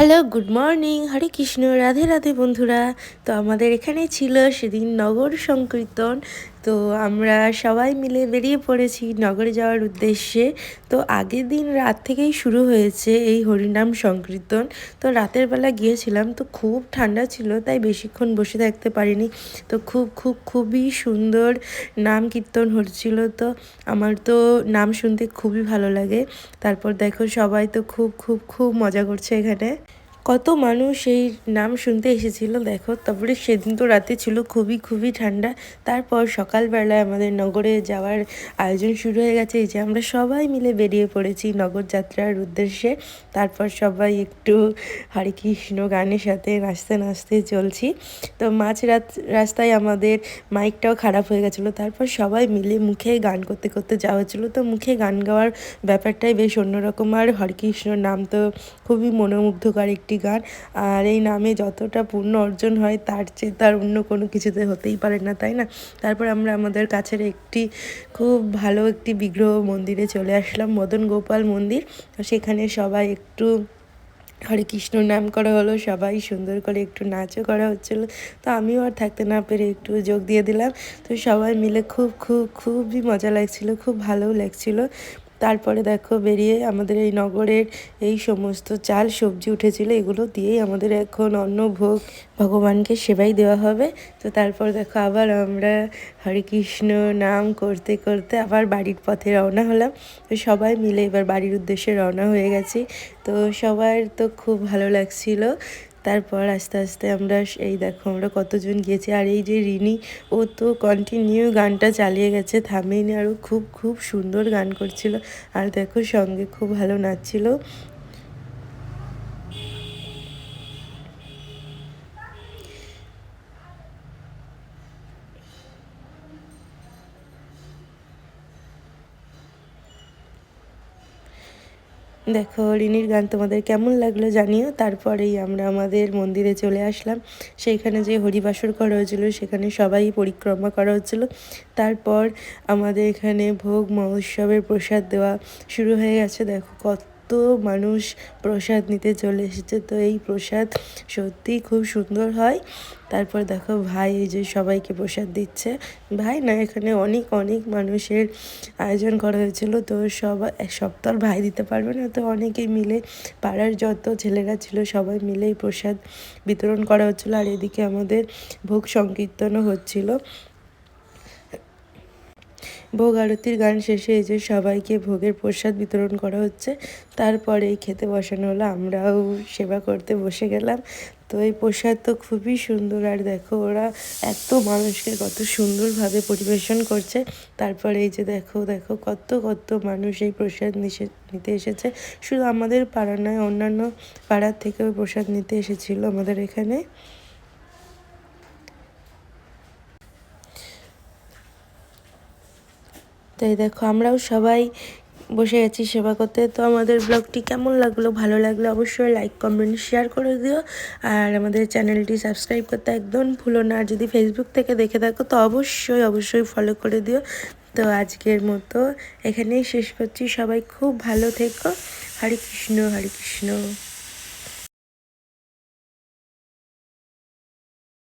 Hello, good morning, হরে কৃষ্ণ, রাধে রাধে বন্ধুরা। তো আমাদের এখানে ছিল সেদিন নগর সংকীর্তন। তো আমরা সবাই মিলে বেরিয়ে পড়েছি নগরে যাওয়ার উদ্দেশ্যে। তো আগের দিন রাত থেকেই শুরু হয়েছে এই হরিনাম সংকীর্তন। তো রাতের বেলা গিয়েছিলাম, তো খুব ঠান্ডা ছিল, তাই বেশিক্ষণ বসে থাকতে পারিনি। তো খুবই সুন্দর নাম কীর্তন হচ্ছিল। তো আমার তো নাম শুনতে খুবই ভালো লাগে। তারপর দেখো সবাই তো খুব মজা করছে এখানে। কত মানুষ এই নাম শুনতে এসেছিল দেখো। তারপরে সেদিন তো রাতে ছিল খুবই ঠান্ডা। তারপর সকালবেলায় আমাদের নগরে যাওয়ার আয়োজন শুরু হয়ে গেছে। এই যে আমরা সবাই মিলে বেরিয়ে পড়েছি নগর যাত্রার উদ্দেশ্যে। তারপর সবাই একটু হরে কৃষ্ণ গানের সাথে নাচতে নাচতে চলছি। তো রাস্তায় আমাদের মাইকটাও খারাপ হয়ে গেছিলো। তারপর সবাই মিলে মুখে গান করতে করতে যাওয়া হচ্ছিলো। তো মুখে গান গাওয়ার ব্যাপারটাই বেশ অন্যরকম। আর হরে কৃষ্ণ নাম তো খুবই মনোমুগ্ধকর একটি গান। আর এই নামে যতটা পুণ্য অর্জন হয় তার চেয়ে তার অন্য কোনো কিছুতে হতেই পারে না, তাই না? তারপর আমরা আমাদের কাছের একটি খুব ভালো একটি বিগ্রহ মন্দিরে চলে আসলাম, মদন গোপাল মন্দির। তো সেখানে সবাই একটু হরে কৃষ্ণ নাম করা হলো, সবাই সুন্দর করে একটু নাচও করা হচ্ছিলো। তো আমিও আর থাকতে না পেরে একটু যোগ দিয়ে দিলাম। তো সবাই মিলে খুবই মজা লাগছিলো, খুব ভালোও লাগছিলো। তারপরে দেখো বেরিয়ে আমাদের এই নগরের এই সমস্ত চাল সবজি উঠেছিল, এগুলো দিয়েই আমাদের এখন অন্ন ভোগ ভগবানকে সেবাই দেওয়া হবে। তো তারপর দেখো আবার আমরা হরে কৃষ্ণ নাম করতে করতে আবার বাড়ির পথে রওনা হলাম। তো সবাই মিলে এবার বাড়ির উদ্দেশ্যে রওনা হয়ে গেছি। তো সবার তো খুব ভালো লাগছিল। তারপর আস্তে আস্তে আমরা এই দেখো আমরা কতজন গিয়েছি। আর এই যে রিনি, ও তো কন্টিনিউ গানটা চালিয়ে গেছে, থামেনি। আরও খুব সুন্দর গান করছিল। আর দেখো সঙ্গে খুব ভালো নাচছিল। দেখো রিনির গান তোমাদের কেমন লাগলো জানিও। তারপরেই আমরা আমাদের মন্দিরে চলে আসলাম। সেইখানে যে হরিবাসর করা হয়েছিল সেখানে সবাই পরিক্রমা করা হচ্ছিলো। তারপর আমাদের এখানে ভোগ মহোৎসবের প্রসাদ দেওয়া শুরু হয়ে গেছে। দেখো কত মানুষ প্রসাদ নিতে চলে এসেছে। তো এই প্রসাদ সত্যিই খুব সুন্দর হয়। তারপর দেখো ভাই এই যে সবাইকে প্রসাদ দিচ্ছে। ভাই না, এখানে অনেক মানুষের আয়োজন করা হয়েছিল। তো সব তো আর ভাই দিতে পারবে না। তো অনেকেই মিলে পাড়ার যত ছেলেরা ছিল সবাই মিলে এই প্রসাদ বিতরণ করা হচ্ছিলো। আর এদিকে আমাদের ভোগ সংকীর্তনও হচ্ছিল। ভোগ আরতির গান শেষে এই যে সবাইকে ভোগের প্রসাদ বিতরণ করা হচ্ছে। তারপরে এই খেতে বসানো হলো, আমরাও সেবা করতে বসে গেলাম। তো এই প্রসাদ তো খুবই সুন্দর। আর দেখো ওরা এত মানুষকে কত সুন্দরভাবে পরিবেশন করছে। তারপরে এই যে দেখো কত মানুষ এই প্রসাদ নিতে এসেছে। শুধু আমাদের পাড়া নয়, অন্যান্য পাড়ার থেকেও প্রসাদ নিতে এসেছিলো আমাদের এখানে। তাই দেখো আমরাও সবাই বসে গেছি সেবা করতে। তো আমাদের ব্লগটি কেমন লাগলো, ভালো লাগলে অবশ্যই লাইক কমেন্ট শেয়ার করে দিও। আর আমাদের চ্যানেলটি সাবস্ক্রাইব করতে একদম ভুলো না। আর যদি ফেসবুক থেকে দেখে থাকো তো অবশ্যই ফলো করে দিও। তো আজকের মতো এখানেই শেষ করছি। সবাই খুব ভালো থেকো। হরে কৃষ্ণ।